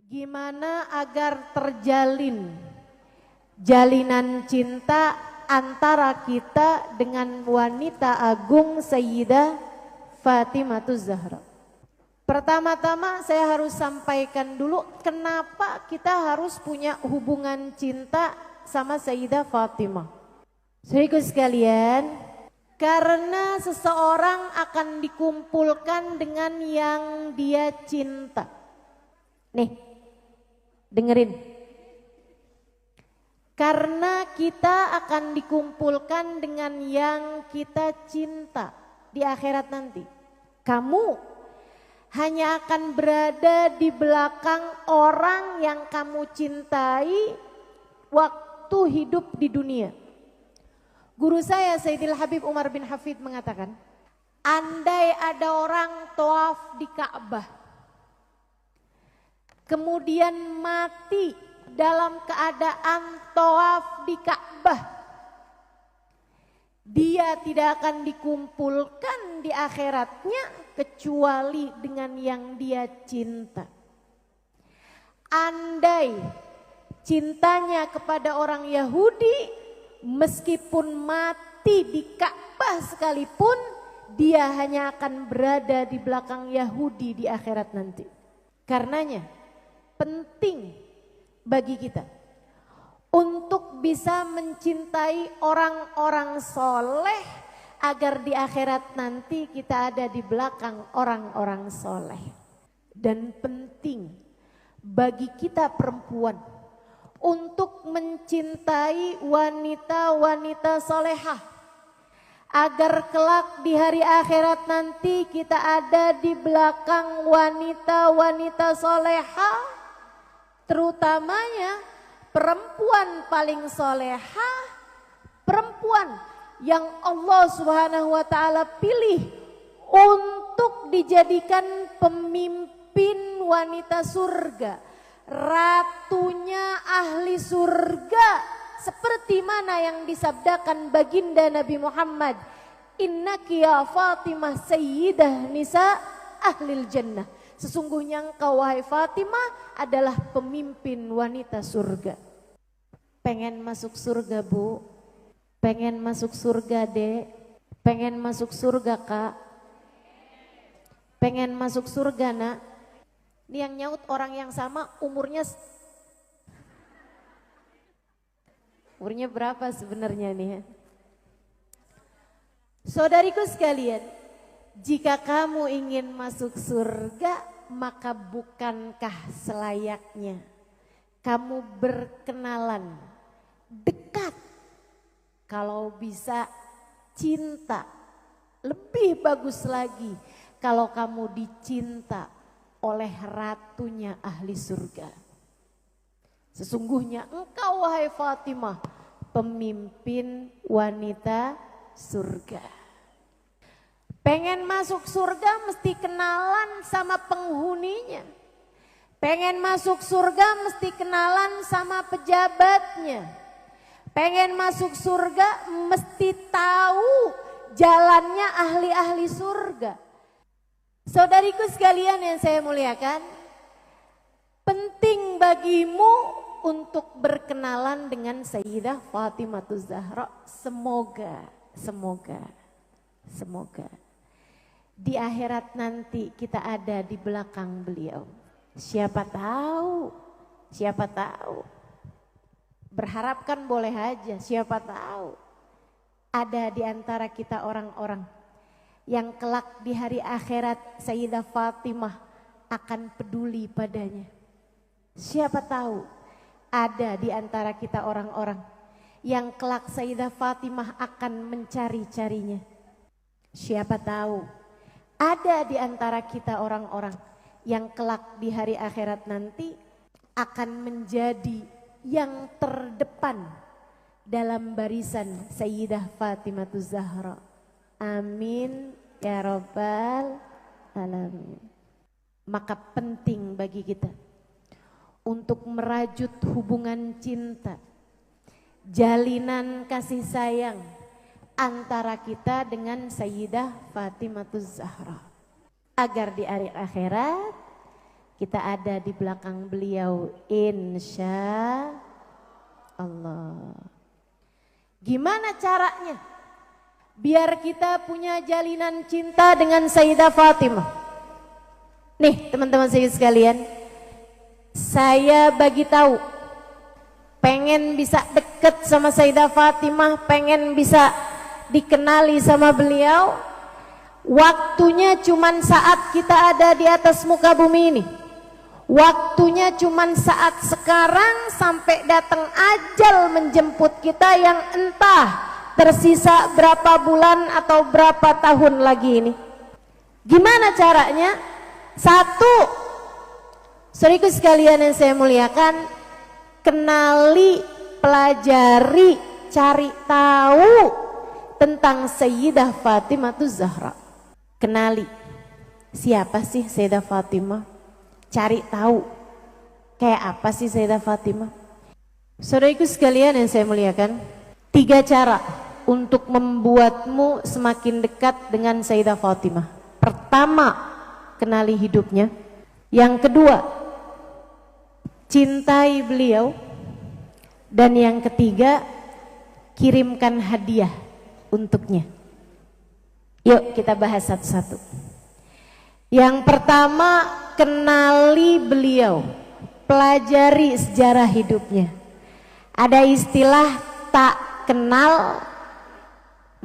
Gimana agar terjalin jalinan cinta antara kita dengan wanita agung Sayyidah Fatimahuz Zahra? Pertama-tama saya harus sampaikan dulu kenapa kita harus punya hubungan cinta sama Sayyidah Fatimah. Saudaraku sekalian, karena seseorang akan dikumpulkan dengan yang dia cinta. Nih, dengerin. Karena kita akan dikumpulkan dengan yang kita cinta di akhirat nanti. Kamu hanya akan berada di belakang orang yang kamu cintai waktu hidup di dunia. Guru saya Sayyidil Habib Umar bin Hafid mengatakan, andai ada orang tawaf di Ka'bah, kemudian mati dalam keadaan tawaf di Ka'bah, dia tidak akan dikumpulkan di akhiratnya kecuali dengan yang dia cinta. Andai cintanya kepada orang Yahudi, meskipun mati di Ka'bah sekalipun, dia hanya akan berada di belakang Yahudi di akhirat nanti. Karenanya penting bagi kita untuk bisa mencintai orang-orang soleh agar di akhirat nanti kita ada di belakang orang-orang soleh. Dan penting bagi kita perempuan untuk mencintai wanita-wanita solehah agar kelak di hari akhirat nanti kita ada di belakang wanita-wanita solehah, terutamanya perempuan paling solehah, perempuan yang Allah Subhanahu wa Ta'ala pilih untuk dijadikan pemimpin wanita surga, ratunya ahli surga, seperti mana yang disabdakan baginda Nabi Muhammad, innaki ya Fatimah sayyidah nisa ahlil jannah. Sesungguhnya engkau wahai Fatimah adalah pemimpin wanita surga. Pengen masuk surga bu? Pengen masuk surga dek? Pengen masuk surga kak? Pengen masuk surga nak? Ini yang nyaut orang yang sama umurnya berapa sebenarnya nih ya? Saudariku sekalian, jika kamu ingin masuk surga, maka bukankah selayaknya kamu berkenalan dekat, kalau bisa cinta, lebih bagus lagi kalau kamu dicinta oleh ratunya ahli surga. Sesungguhnya engkau wahai Fatimah pemimpin wanita surga. Pengen masuk surga mesti kenalan sama penghuninya. Pengen masuk surga mesti kenalan sama pejabatnya. Pengen masuk surga mesti tahu jalannya ahli-ahli surga. Saudariku sekalian yang saya muliakan, penting bagimu untuk berkenalan dengan Sayyidah Fatimahuz Zahra. Semoga di akhirat nanti kita ada di belakang beliau. Siapa tahu. Berharapkan boleh aja, siapa tahu. Ada di antara kita orang-orang yang kelak di hari akhirat Sayyidah Fatimah akan peduli padanya. Siapa tahu ada di antara kita orang-orang yang kelak Sayyidah Fatimah akan mencari-carinya. Siapa tahu ada di antara kita orang-orang yang kelak di hari akhirat nanti akan menjadi yang terdepan dalam barisan Sayyidah Fatimahuz Zahra. Amin ya Rabbal Alamin. Maka penting bagi kita untuk merajut hubungan cinta, jalinan kasih sayang antara kita dengan Sayyidah Fatimahuz Zahra, agar di hari akhirat kita ada di belakang beliau insya Allah. Gimana caranya biar kita punya jalinan cinta dengan Sayyidah Fatimah? Nih teman-teman saya sekalian, saya bagi tahu, pengen bisa deket sama Sayyidah Fatimah, pengen bisa dikenali sama beliau, waktunya cuman saat kita ada di atas muka bumi ini. Waktunya cuman saat sekarang sampai datang ajal menjemput kita yang entah tersisa berapa bulan atau berapa tahun lagi ini. Gimana caranya? Satu, saudaraku sekalian yang saya muliakan, kenali, pelajari, cari tahu tentang Sayyidah Fatimah Zahra. Kenali siapa sih Sayyidah Fatimah, cari tahu kayak apa sih Sayyidah Fatimah. Saudaraku sekalian yang saya muliakan, 3 cara untuk membuatmu semakin dekat dengan Sayyidah Fatimah. Pertama, kenali hidupnya. Yang kedua, cintai beliau. Dan yang ketiga, kirimkan hadiah untuknya. Yuk kita bahas satu-satu. Yang pertama, kenali beliau, pelajari sejarah hidupnya. Ada istilah tak kenal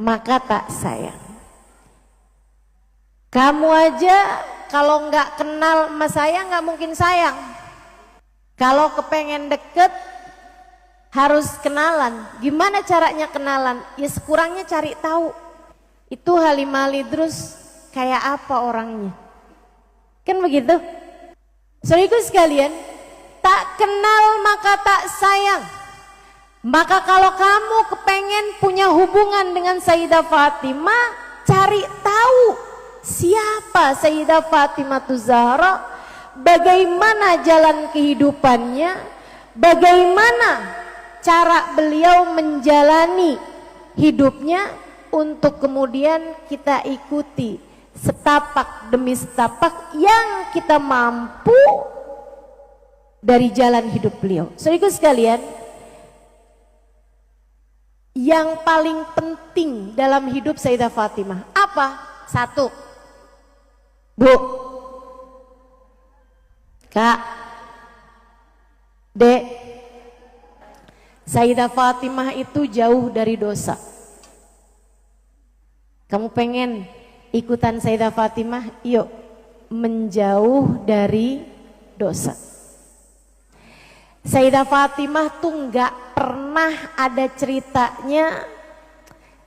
maka tak sayang. Kamu aja kalau nggak kenal sama saya nggak mungkin sayang. Kalau kepengen deket harus kenalan. Gimana caranya kenalan? Ya sekurangnya cari tahu. Itu Halimah Al-Idrus kayak apa orangnya. Kan begitu? Saudaraku sekalian, tak kenal maka tak sayang. Maka kalau kamu kepengen punya hubungan dengan Sayyidah Fatimah, cari tahu siapa Sayyidah Fatimah Zahra, bagaimana jalan kehidupannya, bagaimana cara beliau menjalani hidupnya, untuk kemudian kita ikuti setapak demi setapak yang kita mampu dari jalan hidup beliau. Saudaraku sekalian, yang paling penting dalam hidup Sayyidah Fatimah apa? 1, Bu, Kak, Dek, Sayyidah Fatimah itu jauh dari dosa. Kamu pengen ikutan Sayyidah Fatimah? Yuk, menjauh dari dosa. Sayyidah Fatimah tuh nggak pernah ada ceritanya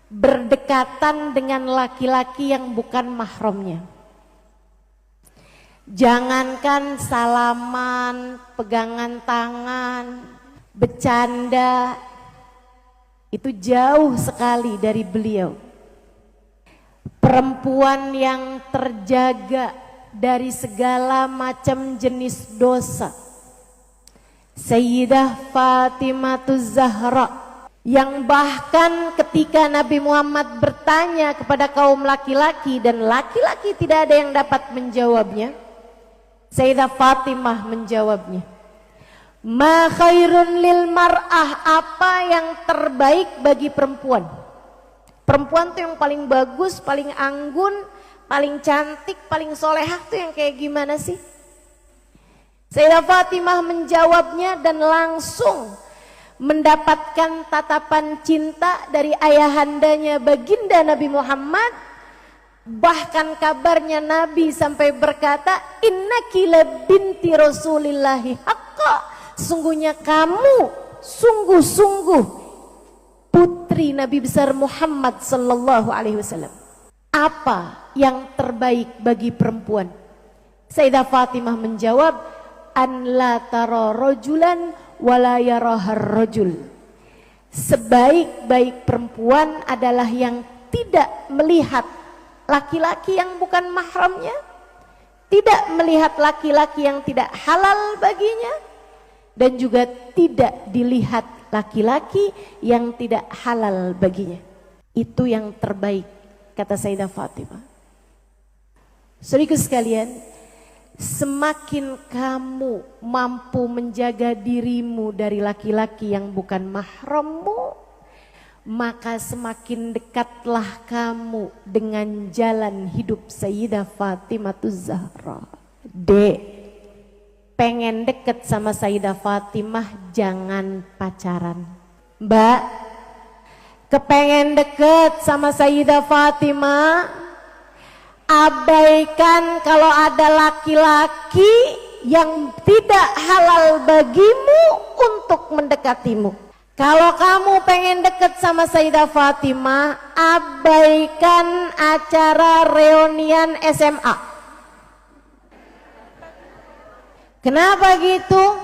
berdekatan dengan laki-laki yang bukan mahramnya. Jangankan salaman, pegangan tangan, bercanda, itu jauh sekali dari beliau. Perempuan yang terjaga dari segala macam jenis dosa, Sayyidah Fatimah Zahra, yang bahkan ketika Nabi Muhammad bertanya kepada kaum laki-laki dan laki-laki tidak ada yang dapat menjawabnya, Sayyidah Fatimah menjawabnya. Ma khairun lil mar'ah, apa yang terbaik bagi perempuan? Perempuan tuh yang paling bagus, paling anggun, paling cantik, paling solehah tuh yang kayak gimana sih? Sayyidah Fatimah menjawabnya dan langsung mendapatkan tatapan cinta dari ayahandanya baginda Nabi Muhammad. Bahkan kabarnya Nabi sampai berkata, innaki la binti Rasulillahi haqqa, sungguhnya kamu sungguh-sungguh putri Nabi besar Muhammad sallallahu alaihi wasallam. Apa yang terbaik bagi perempuan? Sayyidah Fatimah menjawab, an la tara rajulan wala yarahar rajul. Sebaik-baik perempuan adalah yang tidak melihat laki-laki yang bukan mahramnya, tidak melihat laki-laki yang tidak halal baginya, dan juga tidak dilihat laki-laki yang tidak halal baginya. Itu yang terbaik, kata Sayyidah Fatimah. Saudaraku sekalian, semakin kamu mampu menjaga dirimu dari laki-laki yang bukan mahrammu, maka semakin dekatlah kamu dengan jalan hidup Sayyidah Fatimah Zahra. Dek, pengen deket sama Sayyidah Fatimah jangan pacaran. Mbak, kepengen deket sama Sayyidah Fatimah, abaikan kalau ada laki-laki yang tidak halal bagimu untuk mendekatimu. Kalau kamu pengen deket sama Sayyidah Fatimah, abaikan acara reunian SMA. Kenapa gitu?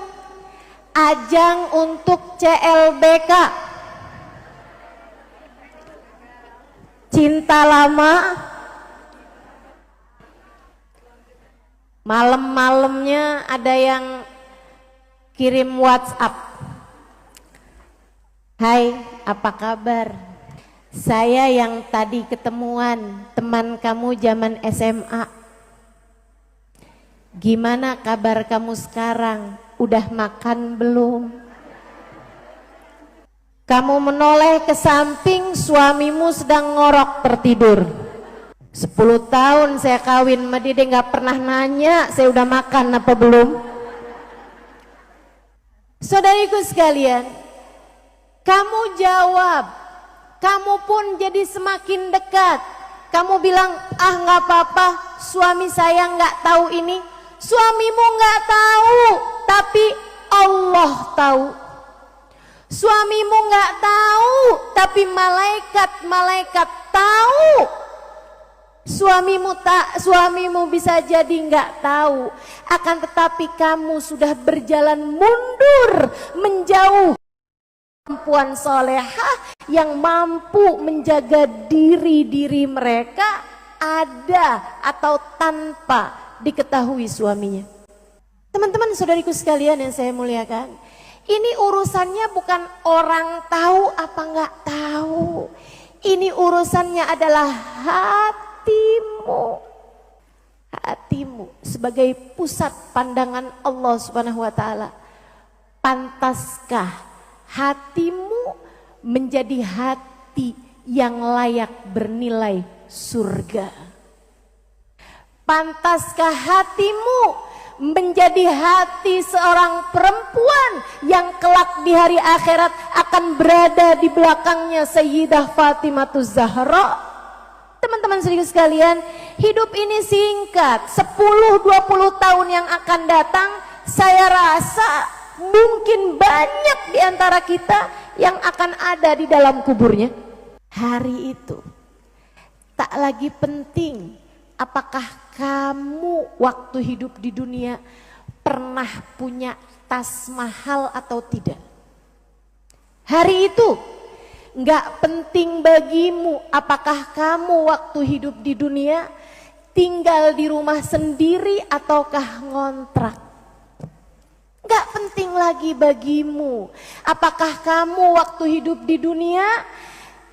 Ajang untuk CLBK. Cinta lama. Malam-malamnya ada yang kirim WhatsApp. Hai, apa kabar? Saya yang tadi ketemuan, teman kamu zaman SMA. Gimana kabar kamu sekarang? Udah makan belum? Kamu menoleh ke samping, suamimu sedang ngorok tertidur. 10 tahun saya kawin sama dia nggak pernah nanya saya udah makan apa belum. Saudariku sekalian, kamu jawab, kamu pun jadi semakin dekat. Kamu bilang, ah nggak apa-apa, suami saya nggak tahu ini. Suamimu nggak tahu, tapi Allah tahu. Suamimu nggak tahu, tapi malaikat tahu. Suamimu bisa jadi nggak tahu, akan tetapi kamu sudah berjalan mundur menjauh. Perempuan solehah yang mampu menjaga diri mereka ada atau tanpa diketahui suaminya. Teman-teman saudariku sekalian yang saya muliakan, ini urusannya bukan orang tahu apa nggak tahu. Ini urusannya adalah hatimu. Hatimu sebagai pusat pandangan Allah Subhanahu wa taala. Pantaskah hatimu menjadi hati yang layak bernilai surga? Pantaskah hatimu menjadi hati seorang perempuan yang kelak di hari akhirat akan berada di belakangnya Sayyidah Fatimah Zahra? Teman-teman sedikit sekalian, hidup ini singkat. 10-20 tahun yang akan datang, saya rasa mungkin banyak di antara kita yang akan ada di dalam kuburnya. Hari itu tak lagi penting apakah kamu waktu hidup di dunia pernah punya tas mahal atau tidak. Hari itu nggak penting bagimu apakah kamu waktu hidup di dunia tinggal di rumah sendiri ataukah ngontrak. Nggak penting lagi bagimu apakah kamu waktu hidup di dunia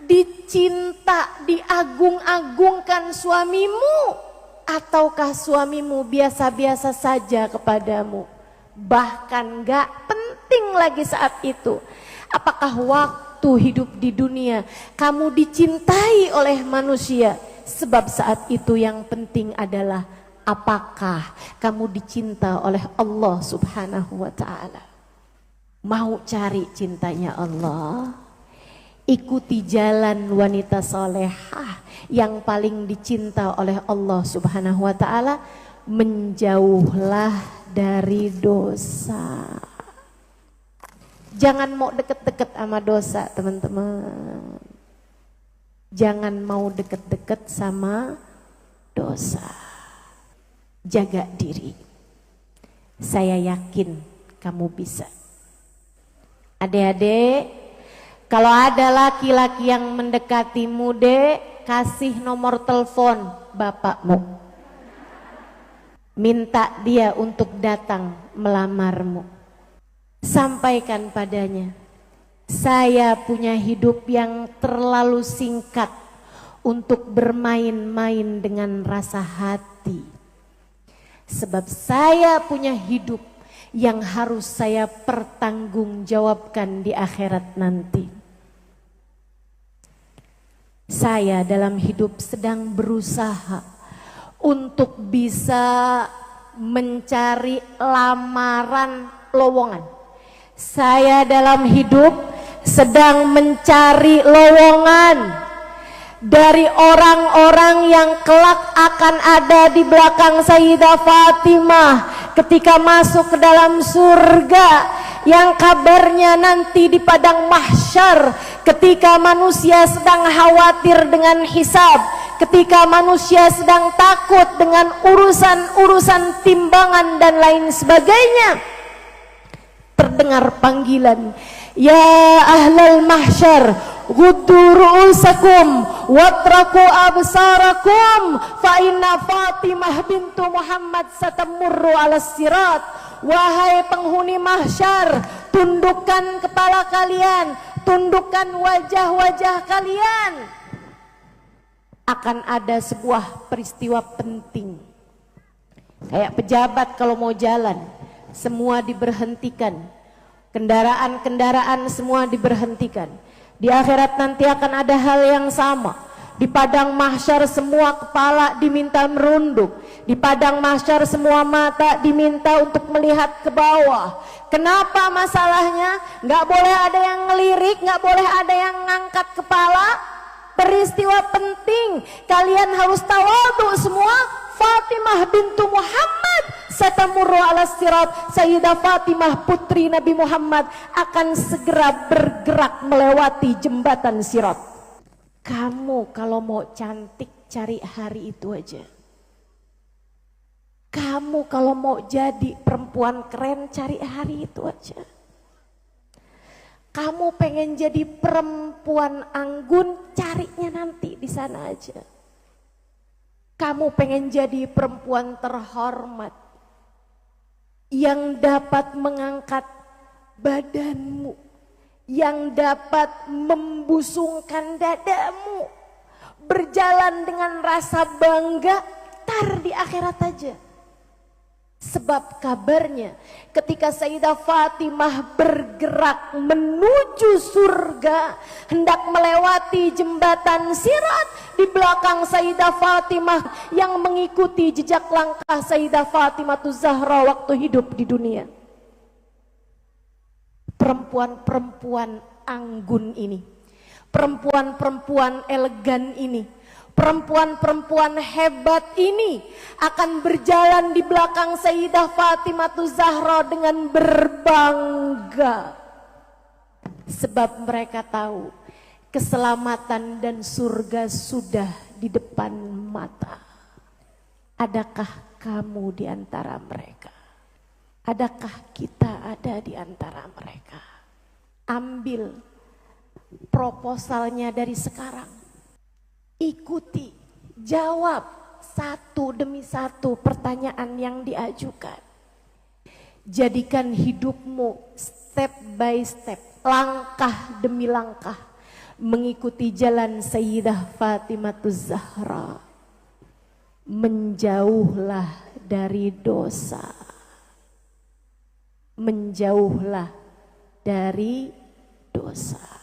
dicinta, diagung-agungkan suamimu ataukah suamimu biasa-biasa saja kepadamu. Bahkan gak penting lagi saat itu apakah waktu hidup di dunia kamu dicintai oleh manusia. Sebab saat itu yang penting adalah apakah kamu dicinta oleh Allah Subhanahu wa ta'ala. Mau cari cintanya Allah? Ikuti jalan wanita solehah yang paling dicinta oleh Allah Subhanahu wa ta'ala. Menjauhlah dari dosa. Jangan mau deket-deket sama dosa, teman-teman. Jangan mau deket-deket sama dosa. Jaga diri. Saya yakin kamu bisa. Adik-adik, kalau ada laki-laki yang mendekatimu, dek, kasih nomor telepon bapakmu. Minta dia untuk datang melamarmu. Sampaikan padanya, saya punya hidup yang terlalu singkat untuk bermain-main dengan rasa hati. Sebab saya punya hidup yang harus saya pertanggungjawabkan di akhirat nanti. Saya dalam hidup sedang berusaha untuk bisa mencari lamaran lowongan. Saya dalam hidup sedang mencari lowongan dari orang-orang yang kelak akan ada di belakang Sayyidah Fatimah ketika masuk ke dalam surga, yang kabarnya nanti di padang mahsyar ketika manusia sedang khawatir dengan hisab, ketika manusia sedang takut dengan urusan-urusan timbangan dan lain sebagainya, terdengar panggilan, ya ahlal mahsyar, ghuddu ru'usakum watraku absarakum fa inna Fatimah bintu Muhammad satamurru ala sirat. Wahai penghuni mahsyar, tundukkan kepala kalian, tundukkan wajah-wajah kalian. Akan ada sebuah peristiwa penting. Kayak pejabat kalau mau jalan, semua diberhentikan. Kendaraan-kendaraan semua diberhentikan. Di akhirat nanti akan ada hal yang sama. Di padang mahsyar semua kepala diminta merunduk. Di padang mahsyar semua mata diminta untuk melihat ke bawah. Kenapa masalahnya? Nggak boleh ada yang ngelirik, nggak boleh ada yang ngangkat kepala. Peristiwa penting, kalian harus tawadhu semua. Fatimah bintu Muhammad satamurru ala sirat. Sayyidah Fatimah putri Nabi Muhammad akan segera bergerak melewati jembatan sirat. Kamu kalau mau cantik cari hari itu aja. Kamu kalau mau jadi perempuan keren cari hari itu aja. Kamu pengen jadi perempuan anggun, carinya nanti di sana aja. Kamu pengen jadi perempuan terhormat yang dapat mengangkat badanmu, yang dapat membusungkan dadamu, berjalan dengan rasa bangga, tar di akhirat aja. Sebab kabarnya ketika Sayyidah Fatimah bergerak menuju surga, hendak melewati jembatan sirat, di belakang Sayyidah Fatimah yang mengikuti jejak langkah Sayyidah Fatimah Zahra waktu hidup di dunia. Perempuan-perempuan anggun ini, perempuan-perempuan elegan ini, perempuan-perempuan hebat ini akan berjalan di belakang Sayyidah Fatimah Zahra dengan berbangga. Sebab mereka tahu keselamatan dan surga sudah di depan mata. Adakah kamu di antara mereka? Adakah kita ada di antara mereka? Ambil proposalnya dari sekarang. Ikuti, jawab satu demi satu pertanyaan yang diajukan. Jadikan hidupmu step by step, langkah demi langkah, mengikuti jalan Sayyidah Fatimah Zahra. Menjauhlah dari dosa, menjauhlah dari dosa.